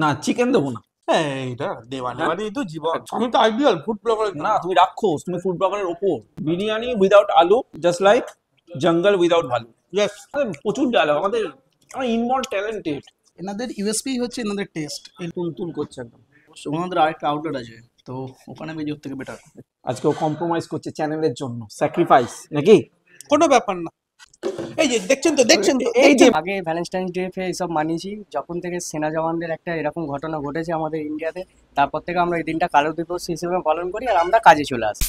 না চিকেন দেবো না। এইটা দেওয়ানি হ্যাঁ? মানে তো জীবন। আমি তো আইডিয়াল ফুড ব্লগার না তুমি রাক্ষস, তুমি ফুড ব্লগারের ওপর। বিরিয়ানি উইদাউট আলু, জাস্ট লাইক জঙ্গল উইদাউট ভালু। ইয়েস। প্রচুর ডায়লগ আমাদের, আমরা ইনবর্ন ট্যালেন্টেড। এনাদের ইউএসপি হচ্ছে এনাদের টেস্ট। তুল করছে একদম। ওনাদের আরেকটা আউটলেট আছে, তো ওখানে বেজে ওর থেকে বেটার। আজকে ও কম্প্রোমাইজ করছে চ্যানেলের জন্য, স্যাক্রিফাইস নাকি? কোনো ব্যাপার না। এই যে দেখছেন তো এই যে আগে ভ্যালেন্টাইন্স ডে এইসব মানিয়েছি, যখন থেকে সেনা জওয়ানদের একটা এরকম ঘটনা ঘটেছে আমাদের ইন্ডিয়াতে, তারপর থেকে আমরা এই দিনটা কালো দিবস হিসেবে পালন করি আর আমরা কাজে চলে আসি।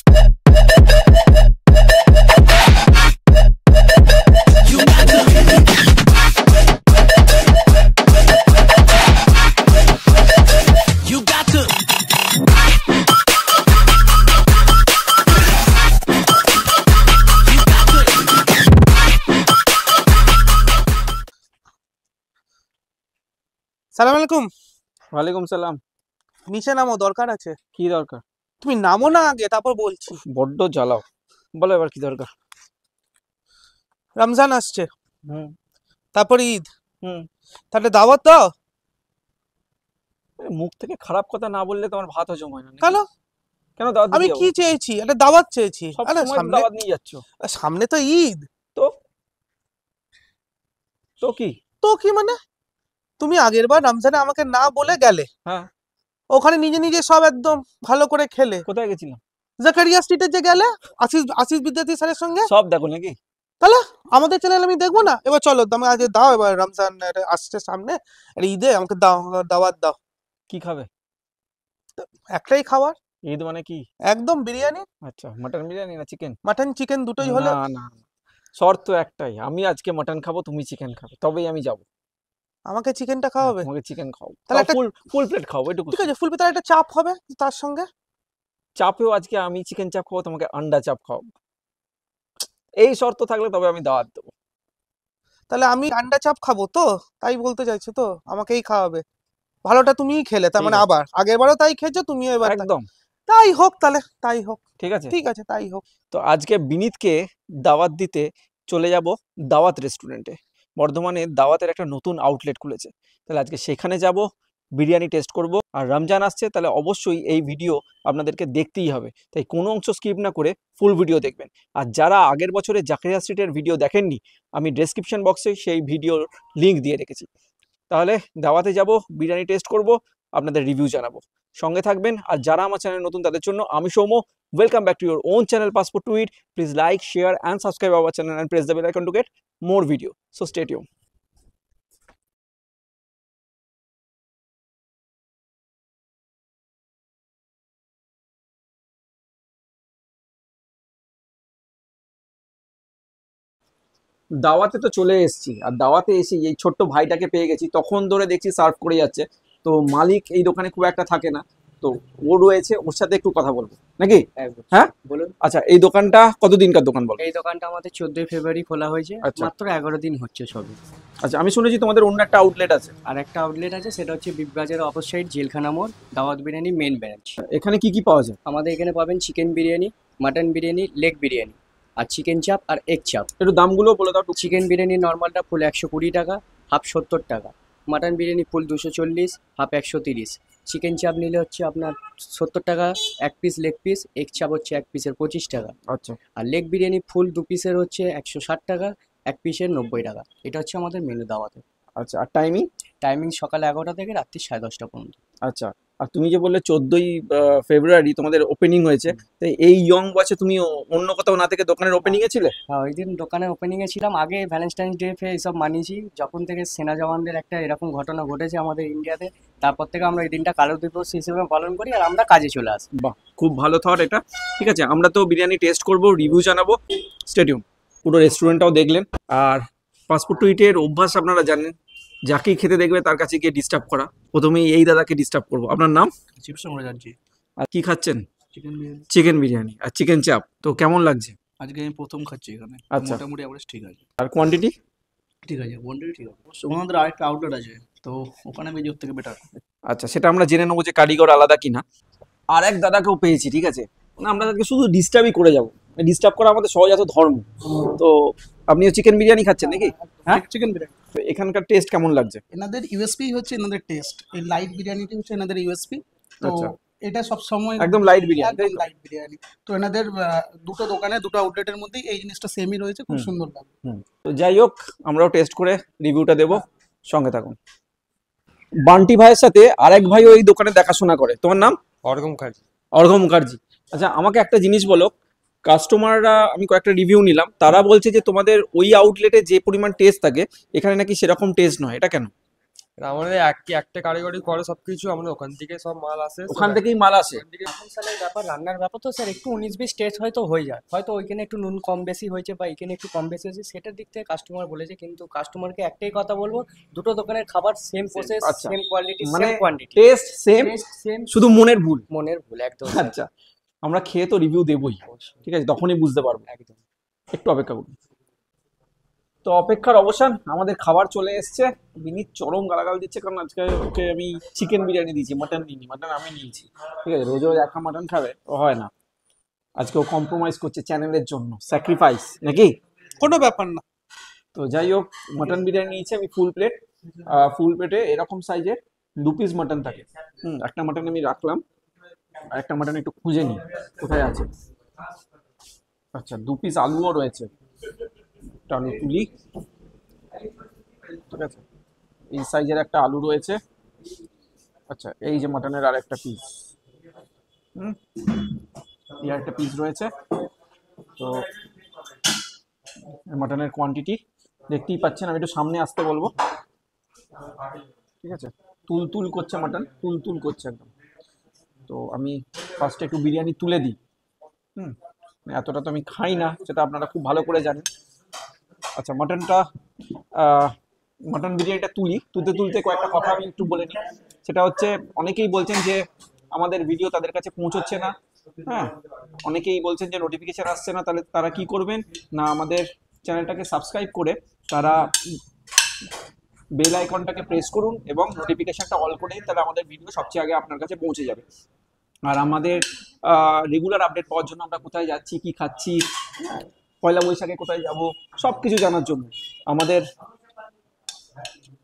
সালাম আলাইকুম। ওয়ালাইকুম সালাম। নিচে নামো, দরকার আছে। কি দরকার? তুমি নামো না আগে, তারপর বলছি। বড্ড জ্বালাও, বলো এবার কি দরকার? রমজান আসছে, হুম তারপর ঈদ, হুম। তাহলে দাওয়াত দাও। মুখ থেকে খারাপ কথা না বললে তোমার ভাত হজম হয় না নাকি? কেন? কেন দাওয়াত আমি দিতে কি যাবো? চেয়েছি? একটা দাওয়াত চেয়েছি। সব আরে সময় সামনে দাওয়াত নিয়ে যাচ্ছ। সামনে তো ঈদ। তো তো কি? তো কি মানে? তুমি আগের বার রমজানে আমাকে না বলে গেলে, হ্যাঁ। ওখানে নিজে নিজে সব একদম ভালো করে খেলে। কোথায় গেছিলাম? জাকারিয়া স্ট্রিটে যে গেলে আশিস আশিস বিদ্যার্থী স্যারের সঙ্গে। সব দেখো নাকি? তাহলে আমাদের চ্যানেল আমি দেখবো না? এবার চলো তুমি আজ দাও, এবার রমজান আসছে সামনে, আর ঈদে আমাকে দাও, দাওয়াত দাও। কি খাবে? একটাই খাবার, ঈদ মানে কি? একদম বিরিয়ানি। আচ্ছা, মাটন বিরিয়ানি না চিকেন? মাটন চিকেন দুটোই হলে। না না, শর্ত একটাই, আমি আজকে মাটন খাবো, তুমি চিকেন খাবে, তবেই আমি যাবো। আমাকে চিকেনটা খাওয়াবে? তোমাকে চিকেন খাও, তাহলে তাহলে একটা- ফুল প্লেট খাও এটুকু। ঠিক আছে, ফুল পিতার একটা চাপ হবে তার সঙ্গে। চাপেও আজকে আমি চিকেন চাপ খাবো, তোমাকে আন্ডা চাপ খাওয়াবো। এই শর্ত থাকলে তবে আমি দাওয়াত দেবো। তাহলে আমি আন্ডা চাপ খাবো তো, তাই বলতে চাইছো তো আমাকেই খাওয়াবে? ভালোটা তুমিই খেলে, তার ঠিক মানে আছে। আবার আগের বারও তাই খেয়েছো, তুমিও এবার তাই। একদম তাই হোক, তাহলে তাই হোক। ঠিক আছে। ঠিক আছে, তাই হোক। তো আজকে বিনীতকে দাওয়াত দিতে চলে যাব দাওয়াত রেস্টুরেন্টে। বর্ধমানে দাওয়াতের একটা নতুন আউটলেট খুলেছে, তাহলে আজকে সেখানে যাব, বিরিয়ানি টেস্ট করব। আর রমজান আসছে, তাহলে অবশ্যই এই ভিডিও আপনাদেরকে দেখতেই হবে, তাই কোনো অংশ স্কিপ না করে ফুল ভিডিও দেখবেন। আর যারা আগের বছরে জাকারিয়া স্ট্রিটের ভিডিও দেখেননি, আমি ডেসক্রিপশন বক্সে সেই ভিডিওর লিঙ্ক দিয়ে রেখেছি। তাহলে দাওয়াতে যাব, বিরিয়ানি টেস্ট করব, আপনাদের রিভিউ জানাবো, সঙ্গে থাকবেন। আর যারা আমার চ্যানেল নতুন তাদের জন্য আমি Soumya, welcome back to your own channel Passport to Eat. Please like, share and subscribe our channel and press the bell icon to get more video. So stay tuned. দাওয়াতে তো চলে এসেছি, আর দাওয়াতে এসে এই ছোট্ট ভাইটাকে পেয়ে গেছি, তখন ধরে দেখছি সার্ভ করে যাচ্ছে। তো মালিক এই দোকানে খুব একটা থাকে না, তো ও রয়েছে, ওর সাথে একটু কথা বলবো নাকি? হ্যাঁ বলুন। আচ্ছা, এই দোকানটা কতদিনকার দোকান বলো? এই দোকানটা আমাদের 14ই ফেব্রুয়ারি খোলা হয়েছে, আচ্ছা। মাত্র 11 দিন হচ্ছে সবে। আচ্ছা, আমি শুনেছি তোমাদের অন্য একটা আউটলেট আছে। আর একটা আউটলেট আছে, সেটা হচ্ছে বিগ বাজারের অপোসাইড জেলখানা মোড়, দাওয়াত বিরিয়ানি মেন ব্রাঞ্চ। এখানে কি কি পাওয়া যায়? আমাদের এখানে পাবেন chicken biryani, mutton biryani, leg biryani, আর চিকেন চাপ আর এগ চাপ। একটু দামগুলো বলে দাও। চিকেন বিরিয়ানি নর্মালটা ফুল 120 টাকা, হাফ 70 টাকা। মাটন বিরিয়ানি ফুল 240, হাফ 130। চিকেন চাপ নিলে হচ্ছে আপনার 70 টাকা এক পিস লেগ পিস, এগ চাপ হচ্ছে এক পিসের 25 টাকা। আচ্ছা আর লেগ বিরিয়ানি ফুল 2 পিসের হচ্ছে 160 টাকা, এক পিসের 90 টাকা। এটা হচ্ছে আমাদের মেনু দাওয়াতে। আচ্ছা, আর টাইমিং? টাইমিং সকাল 11টা থেকে রাত্রি 10:30 পর্যন্ত। আচ্ছা, আর তুমি যে বললে 14ই ফেব্রুয়ারি তোমাদের ওপেনিং হয়েছে, তো এই ইয়ং বয়সে তুমি অন্য কোথাও না থেকে দোকানের ওপেনিং এ ছিলে? হ্যাঁ, ওই দিন দোকানের ওপেনিংয়ে ছিলাম। আগে ভ্যালেন্টাইন্স ডে এইসব মানিয়েছি, যখন থেকে সেনা জওয়ানদের একটা এরকম ঘটনা ঘটেছে আমাদের ইন্ডিয়াতে, তারপর থেকে আমরা এই দিনটা কালো দিবস হিসেবে পালন করি আর আমরা কাজে চলে আসি। বাহ, খুব ভালো থট এটা। ঠিক আছে, আমরা তো বিরিয়ানি টেস্ট করব, রিভিউ জানাবো, স্টে টিউন। পুরো রেস্টুরেন্টটাও দেখলেন। আর পাসপোর্ট টু ইটের অভ্যাস আপনারা জানেন, যাকেই খেতে দেখবে তার কাছে গিয়ে ডিস্টার্ব করা। প্রথমেই এই দাদাকে ডিস্টার্ব করবো। আপনার নাম? চিপস আমরা জানছি। আর কি খাচ্ছেন? চিকেন বিরিয়ানি। চিকেন বিরিয়ানি আর চিকেন চাপ, তো কেমন লাগছে? আজকে আমি প্রথম খাচ্ছি এখানে। আচ্ছা। মোটামুটি অ্যাভারেজ ঠিক আছে। আর কোয়ান্টিটি? ঠিক আছে, কোয়ান্টিটি ঠিক আছে। ওনাদের আরেকটা আউটলেট আছে, তো ওখানে বেজে ওর থেকে বেটার। আচ্ছা, সেটা আমরা জেনে নেবো যে কারিগর আলাদা কিনা। আর এক দাদাকেও পেয়েছি, ঠিক আছে, আমরা তাদেরকে শুধু ডিস্টার্বই করে যাবো, ডিস্টার্ব করা আমাদের সহজাত ধর্ম। তো আপনিও চিকেন বিরিয়ানি খাচ্ছেন নাকি? হ্যাঁ, চিকেন বিরিয়ানি। তো এখানকার টেস্ট কেমন লাগছে? এনাদের ইউএসপি হচ্ছে এনাদের টেস্ট, এই লাইট বিরিয়ানিটি হচ্ছে এনাদের ইউএসপি। তো আচ্ছা। এটা সব সময় একদম লাইট বিরিয়ানি, তাই একদম তো? লাইট বিরিয়ানি। তো এনাদের দুটো দোকানে দুটো আউটলেটের মধ্যেই এই জিনিসটা সেমই রয়েছে, খুব সুন্দর লাগে। তো যাই হোক, আমরাও টেস্ট করে রিভিউটা দেবো, সঙ্গে থাকুন। বান্টি ভাইয়ের সাথে আরেক ভাই ওই দোকানে দেখাশোনা করে, তোমার নাম? অর্ঘ মুখার্জি। অর্ঘ মুখার্জি। আচ্ছা, আমাকে একটা জিনিস বলো, কাস্টমাররা, আমি কয়েকটা রিভিউ নিলাম, তারা বলছে যে তোমাদের ওই আউটলেটে যে পরিমাণ টেস্ট থাকে এখানে নাকি সেরকম টেস্ট নয়, এটা কেন? আমাদের একটা কারিগরি করে সবকিছু, আমরা ওখান থেকে সব মাল আসে, ওখান থেকেই মাল আসে? মশলার ব্যাপার, রান্নার ব্যাপার তো স্যার একটু 19-20 টেস্ট হয়তো হয়ে যায়, হয়তো ওইখানে একটু নুন কম বেশি হয়েছে বা এখানে একটু কম বেশি হয়েছে, সেটার দিক থেকে কাস্টমার বলেছে। কিন্তু কাস্টমারকে একটাই কথা বলবো, দুটো দোকানের খাবার সেম প্রসেস, আচ্ছা। সেম কোয়ালিটি, মানে same quantity, test same, same, শুধু মনের ভুল। মনের ভুল একদম। আচ্ছা, আমরা খেয়ে তো রিভিউ দেবই, ঠিক আছে, তখনই বুঝতে পারবো। একদম। একটু অপেক্ষা করুন। তো অপেক্ষার অবসান, আমাদের খাবার চলে এসছে। বিনীত চরম গালাগাল দিচ্ছে, কারণ আজকে ওকে আমি চিকেন বিরিয়ানি দিয়েছি, মাটন নিইনি, মাটন আমি নিয়েছি, ঠিক আছে। রোজ রোজ একা মাটন খাবে ও হয় না, আজকে ও কম্প্রোমাইজ করছে চ্যানেলের জন্য, স্যাক্রিফাইস নাকি? কোনো ব্যাপার না। তো যাই হোক, মাটন বিরিয়ানি নিয়েছি আমি ফুল প্লেট। ফুল প্লেটে এরকম সাইজের 2 পিস মাটন থাকে। একটা মাটন আমি রাখলাম, আর একটা মাটন একটু খুঁজে নিই কোথায় আছে। আচ্ছা, 2 পিস আলুও রয়েছে, একটা আলু তুলি, ঠিক আছে। এই সাইজের একটা আলু রয়েছে। আচ্ছা, এই যে মাটনের আর একটা পিস, এই একটা পিস রয়েছে। তো মাটনের কোয়ান্টিটি দেখতেই পাচ্ছেন, আমি একটু সামনে আসতে বলবো, ঠিক আছে। তুল তুল করছে মাটন, তুল তুল করছে একদম। তো আমি ফার্স্টে একটু বিরিয়ানি তুলে দিই। এতটা তো আমি খাই না, সেটা আপনারা খুব ভালো করে জানেন। আচ্ছা, মাটন বিরিয়ানিটা তুলতে তুলতে কয়েকটা কথা আমি একটু বলে নিই। সেটা হচ্ছে, অনেকেই বলছেন যে আমাদের ভিডিও তাদের কাছে পৌঁছচ্ছে না, হ্যাঁ, অনেকেই বলছেন যে নোটিফিকেশন আসছে না। তাহলে তারা কি করবেন না, আমাদের চ্যানেলটাকে সাবস্ক্রাইব করে তারা বেল আইকনটাকে প্রেস করুন এবং নোটিফিকেশনটা অল করে দিন, তাহলে আমাদের ভিডিও সবচেয়ে আগে আপনার কাছে পৌঁছে যাবে। আর আমাদের রেগুলার আপডেট পাওয়ার জন্য, আমরা কোথায় যাচ্ছি, কি খাচ্ছি, পয়লা বৈশাখে কোথায় যাব, সব কিছু জানার জন্য আমাদের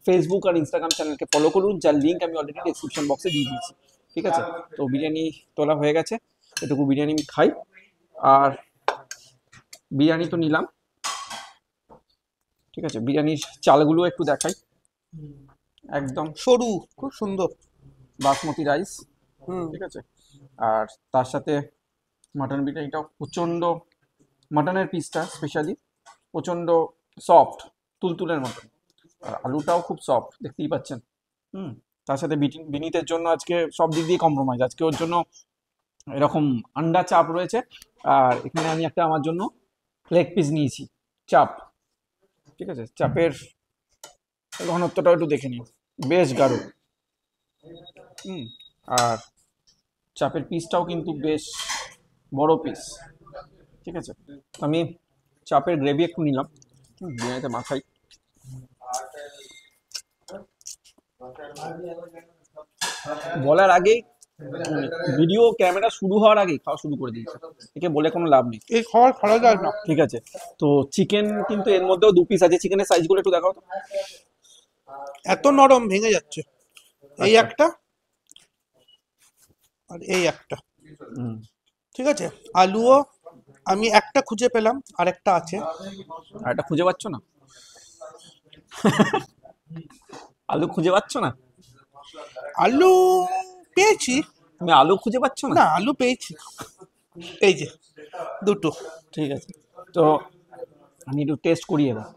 ফেসবুক আর ইনস্টাগ্রাম চ্যানেলকে ফলো করুন, যার লিঙ্ক আমি অলরেডি ডেসক্রিপশন বক্সে দিয়ে দিয়েছি, ঠিক আছে। তো বিরিয়ানি তোলা হয়ে গেছে, এটুকু বিরিয়ানি আমি খাই। আর বিরিয়ানি তো নিলাম, ঠিক আছে। বিরিয়ানির চালগুলো একটু দেখাই, একদম সরু, খুব সুন্দর বাসমতি রাইস, হুম। ঠিক আছে। আর তার সাথে মাটন বিরিয়ানিটাও প্রচণ্ড, মাটনের পিসটা স্পেশালি প্রচণ্ড সফট, তুলতুলের মতন। আর আলুটাও খুব সফট, দেখতেই পাচ্ছেন। তার সাথে বিনীতের জন্য আজকে সব দিক দিয়ে কম্প্রোমাইজ। আজকে ওর জন্য এরকম আন্ডা চাপ রয়েছে, আর এখানে আমি একটা আমার জন্য লেগ পিস নিয়েছি, চাপ, ঠিক আছে। চাপের ঘনত্বটাও একটু দেখে নিন, বেশ গাঢ়। আর চাপের পিসটাও কিন্তু বেশ বড় পিস, ঠিক আছে। আমি চাপের গ্রেভি একটু নিলাম, বিরিয়ানিতে মাখাই। বলার আগেই, ভিডিও ক্যামেরা শুরু হওয়ার আগেই খাওয়া শুরু করে দিয়েছে, একে বলে কোনো লাভ নেই, এই খাবার খাওয়া যায় না। ঠিক আছে। তো চিকেন কিন্তু এর মধ্যেও 2 পিস আছে, চিকেনের সাইজগুলো একটু দেখাও তো। এত নরম, ভেঙে যাচ্ছে। এই আচ্ছা। একটা আর এই একটা, ঠিক আছে। আলুও আমি একটা খুঁজে পেলাম, আর একটা আছে। আর এটা খুঁজে পাচ্ছ না? আলু খুঁজে পাচ্ছ না? আলু পেয়েছি, তুমি আলু খুঁজে পাচ্ছ না? না আলু পেয়েছি, এই যে দুটো, ঠিক আছে। তো আমি একটু টেস্ট করি এবার।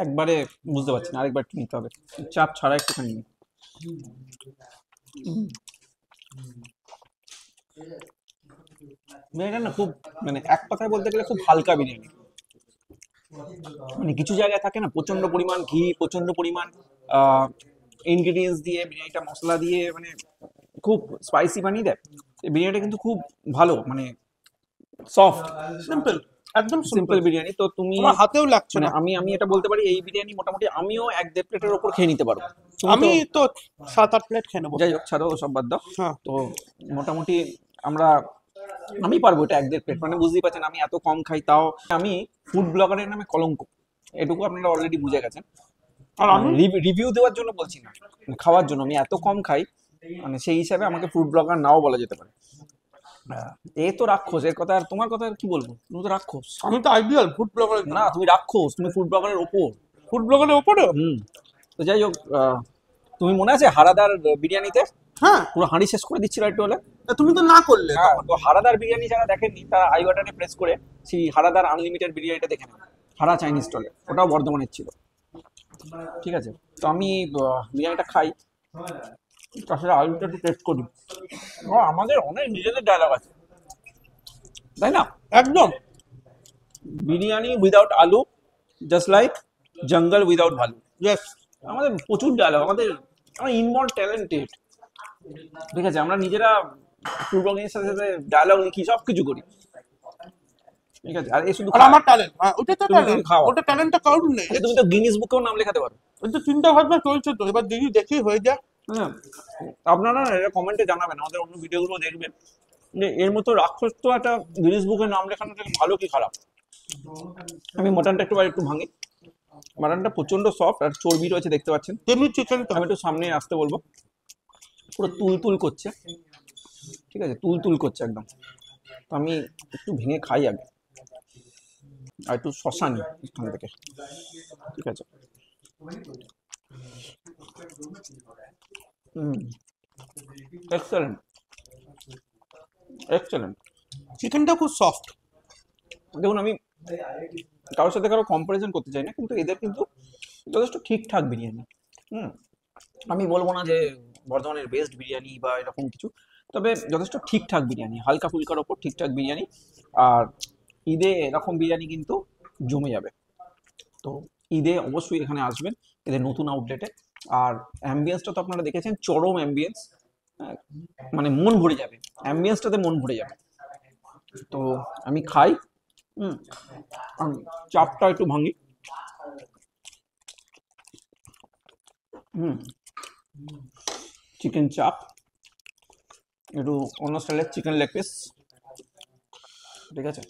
একবারে বুঝতে পারছি না, আরেকবার একটু নিতে হবে, চাপ ছাড়া একটুখানি নিই। বিরিয়ানিটা না খুব, মানে এক কথায় বলতে গেলে খুব হালকা বিরিয়ানি। মানে কিছু জায়গায় থাকে না প্রচন্ড পরিমাণ ঘি, প্রচন্ড পরিমাণ ইনগ্রিডিয়েন্টস দিয়ে বিরিয়ানিটা, মশলা দিয়ে মানে খুব স্পাইসি বানিয়ে দেয়। এই বিরিয়ানিটা কিন্তু খুব ভালো, মানে সফট, সিম্পল, একদম সিম্পল বিরিয়ানি। তো তুমি আমার হাতেও লাগছে মানে না। আমি এটা বলতে পারি, এই বিরিয়ানি মোটামুটি আমিও 1-1.5 প্লেটের ওপর খেয়ে নিতে পারবো, তুমি আমি তো তো 7-8 প্লেট খেয়ে নেবো। যাই হোক, ছাড়ো সব বাদ দাও। হ্যাঁ। তো মোটামুটি আমি পারবো এটা 1-1.5 প্লেট, মানে বুঝতেই পারছেন আমি এত কম খাই, তাও আমি ফুড ব্লগারের নামে কলঙ্ক, এটুকু আপনারা অলরেডি বুঝে গেছেন। আর আমি রিভিউ দেওয়ার জন্য বলছি না, মানে খাওয়ার জন্য। আমি এত কম খাই, মানে সেই হিসাবে আমাকে ফুড ব্লগার নাও বলা যেতে পারে। এ তো রাক্ষস, এর কথা আর তোমার কথা আর কি বলবো, তুমি তো রাক্ষস। আমি তো আইডিয়াল ফুড ব্লগারের না, তুমি রাক্ষস, তুমি ফুড ব্লগারের ওপর। ফুড ব্লগারের ওপরে। তো যাই হোক, তুমি মনে আছে হারাদার বিরিয়ানিতে হ্যাঁ, পুরো হাঁড়ি শেষ করে দিচ্ছিল একটু হলে? তা তুমি তো না করলে। হ্যাঁ, তো হারাদার বিরিয়ানি যারা দেখেননি তারা আই বাটনে প্রেস করে সেই হারাদার আনলিমিটেড বিরিয়ানিটা দেখে নেন, হারা চাইনিজ স্টলে, ওটাও বর্ধমানের ছিল। ঠিক আছে, তো আমি বিরিয়ানিটা খাই, তার সাথে আলুটা একটু টেস্ট করি। আমাদের অনেক নিজেদের ডায়লগ আছে, তাই না? একদম। বিরিয়ানি উইদাউট আলু জাস্ট লাইক জঙ্গল উইদাউট ভালু। ইয়েস। আমাদের প্রচুর ডায়লগ, আমরা ইনবর্ন ট্যালেন্টেড। ঠিক আছে, আমরা নিজেরা ফুড ব্লগিংয়ের সাথে সাথে ডায়লগ লিখি, সব কিছু করি। ঠিক আছে, আর এই শুধু আর আমার ট্যালেন্ট, ওটা তো তুমি ট্যালেন্ট, খাও। ওটা ট্যালেন্টটা কারণ নেই। তুমি তো গিনিস বুকেও নাম লেখাতে পারো। ওই তো চিন্তা ভাবনা চলছে তো, এবার দেখি দেখি হয়ে যায়। হ্যাঁ, আপনারা এটা কমেন্টে জানাবেন, আমাদের অন্য ভিডিওগুলো দেখবেন যে এর মতো রাক্ষস তো একটা গিনিস বুকে নাম লেখানো থেকে ভালো কি খারাপ। আমি মটনটা একটু ভাঙি। মাটনটা প্রচন্ড সফট আর চর্বি রয়েছে, দেখতে পাচ্ছেন। তেমনি চিকেন তো। আমি একটু সামনে আসতে বলবো, পুরো তুল করছে। ঠিক আছে, তুল করছে একদম। তো আমি একটু ভেঙে খাই আগে, আর একটু শশা নিই এখান থেকে। ঠিক আছে, এক্সেলেন্ট এক্সেলেন্ট। চিকেনটা খুব সফট। দেখুন, আমি কারোর সাথে কারো কম্পারিজন করতে চাই না, কিন্তু এদের কিন্তু যথেষ্ট ঠিকঠাক বিরিয়ানি। আমি বলবো না যে বর্ধমানের বেস্ট বিরিয়ানি বা এরকম কিছু, তবে যথেষ্ট ঠিকঠাক বিরিয়ানি, হালকা ফুলকার ওপর ঠিকঠাক বিরিয়ানি। আর ঈদে এরকম বিরিয়ানি কিন্তু জমে যাবে। তো ঈদে অবশ্যই এখানে আসবেন, এদের নতুন আউটলেটে। আর অ্যাম্বিয়েন্সটা তো আপনারা দেখেছেন, চরম অ্যাম্বিয়েন্স, মানে মন ভরে যাবে, অ্যাম্বিয়েন্সটাতে মন ভরে যাবে। তো আমি খাই, চাপটা একটু ভাঙি। চিকেন চাপ, একটু অন্য স্টাইলের চিকেন লেগ পিস। ঠিক আছে,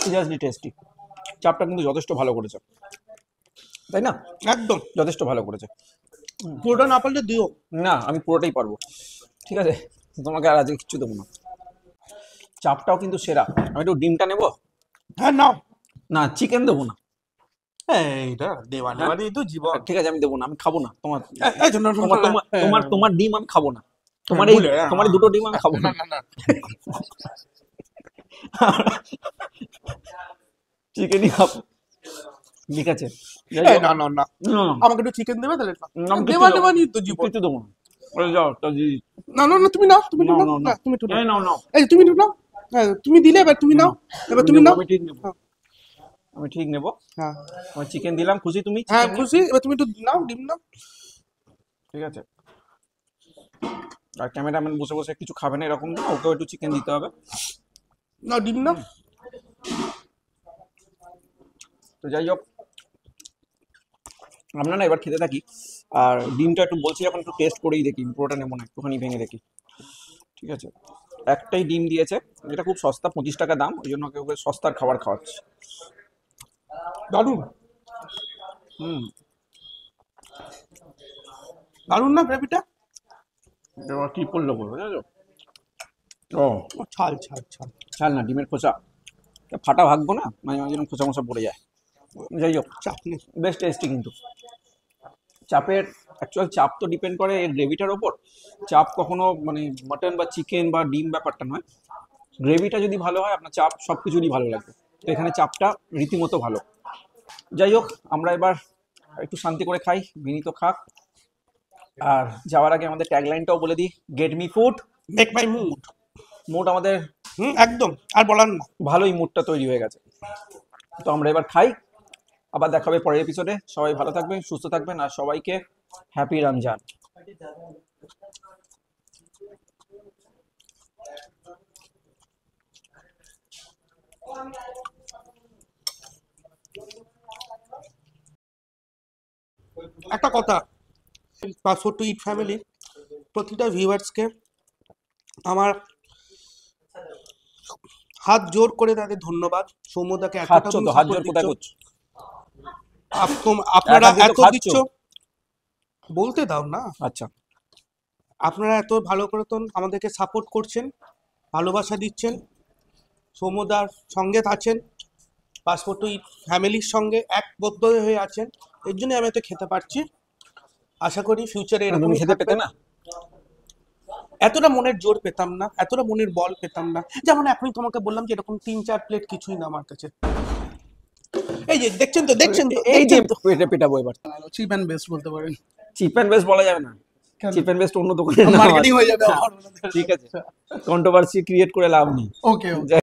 সিরিয়াসলি টেস্টি। চাপটা কিন্তু যথেষ্ট ভালো করেছে, তাই না? একদম যথেষ্ট ভালো করেছে। পুরোটা না পারলে দিও। না, আমি পুরোটাই পারবো। ঠিক আছে, তোমাকে আর আজকে কিচ্ছু দেবো না। চাপটাও কিন্তু সেরা। আমি একটু ডিমটা নেবো। হ্যাঁ নাও। না, চিকেন দেবো না। এইটা দেওয়া নেওয়ারই তো জীবন। ঠিক আছে, আমি দেবো না, আমি খাবো না তোমার এই জন্য তোমার ডিম আমি খাবো না। তোমার এই দুটো ডিম আমি খাবো না। চিকেনই খাবো। ঠিক আছে, না না না, না, আমাকে একটু চিকেন দেবে তাহলে। আমি দেওয়া কিচ্ছু নেওয়ারই তো জীবন। কিচ্ছু দেবো না। ওই যাও, না না না, তুমি নাও, তুমি নাও, নাও, নাও, না নাও। তুমি একটু নাও। এই নাও, নাও। এই তুমি একটু নাও। হ্যাঁ তুমি দিলে, এবার তুমি নাও, এবার তুমি নাও। আমি ঠিক নেবো, আমি ঠিক নেবো। হ্যাঁ আমি চিকেন দিলাম, খুশি তুমি? হ্যাঁ chicken নিয়ে? খুশি, এবার তুমি একটু নাও, ডিম নাও। ঠিক আছে, আর ক্যামেরাম্যান বসে বসে কিছু খাবে না এরকম না, ওকেও একটু চিকেন দিতে হবে। নাও ডিম নাও। তো যাই হোক, আমরা না এবার খেতে থাকি। আর ডিমটা একটু বলছি, এখন একটু টেস্ট করেই দেখি, পুরোটা নেবো না, একটুখানি ভেঙে দেখি। ঠিক আছে, একটাই ডিম দিয়েছে, এটা খুব সস্তা, 25 টাকা দাম, ওই জন্য ওকে সস্তার খাবার খাওয়াচ্ছি। দারুন দারুন না গ্রেভিটা? এবার কি করলো বলো, বুঝেছো? ও, ছাল ছাল ছাল। ছাল না, ডিমের খোসা। ফাটা ভাগবো না, মাঝে মাঝে এরকম খোসা মোসা পড়ে যায়। যাই হোক, চাটনি বেশ টেস্টি কিন্তু। চাপের অ্যাকচুয়াল চাপ তো ডিপেন্ড করে এর গ্রেভিটার ওপর। চাপ কখনো মানে মাটন বা চিকেন বা ডিম ব্যাপারটা নয়, গ্রেভিটা যদি ভালো হয় আপনার চাপ সব কিছুরই ভালো লাগবে। তো এখানে চাপটা রীতিমতো ভালো। যাই হোক, আমরা এবার একটু শান্তি করে খাই, বিনীত খাক। আর যাওয়ার আগে আমাদের ট্যাগলাইনটাও বলে দিই, get me food make my mood. Mood আমাদের একদম, আর বলার না। ভালোই মুডটা তৈরি হয়ে গেছে। তো আমরা এবার খাই, আবার দেখা হবে পরের এপিসোডে। সবাই ভালো থাকবেন, সুস্থ থাকবেন, আর সবাইকে হ্যাপি রমজান। একটা কথা, পাসপোর্ট টু ইট ফ্যামিলি প্রতিটা ভিউয়ার্সকে আমার হাত জোর করে তাদের ধন্যবাদ। সৌম্যদাকে এতটা খাচ্ছ তুমি তো, হাত support জোর কোথায় দিচ্ছ। করছো? আপনারা একা দিয়ে তো এত খাচ্ছ। দিচ্ছ, বলতে দাও না। আচ্ছা, আপনারা এত ভালো করে তো আমাদেরকে সাপোর্ট করছেন, ভালোবাসা দিচ্ছেন, সৌম্যদার সঙ্গে আছেন, পাসপোর্ট টু ইট ফ্যামিলির সঙ্গে একবদ্ধ হয়ে আছেন, এর জন্য আমি এত খেতে পারছি। আশা করি ফিউচারে তুমি এরকমই খেতে পেতে থাকবে। না? এতটা মনের জোর পেতাম না, এতটা মনের বল পেতাম না। যেমন এখনই তোমাকে বললাম যে এরকম 3-4 প্লেট কিছুই না আমার কাছে। এই যে দেখছেন তো, দেখছেন তো, এই যে দেখছেন তো। পেটে পেটাবো এবার। চিপ অ্যান্ড বেস্ট বলতে পারেন। চিপ অ্যান্ড বেস্ট বলা যাবে না, কেন? চিপ অ্যান্ড বেস্ট অন্য দোকানের নাম মার্কেটিং আছে। হয়ে যাবে ঠিক আছে, কন্ট্রোভার্সি ক্রিয়েট করে লাভ নেই। ওকে।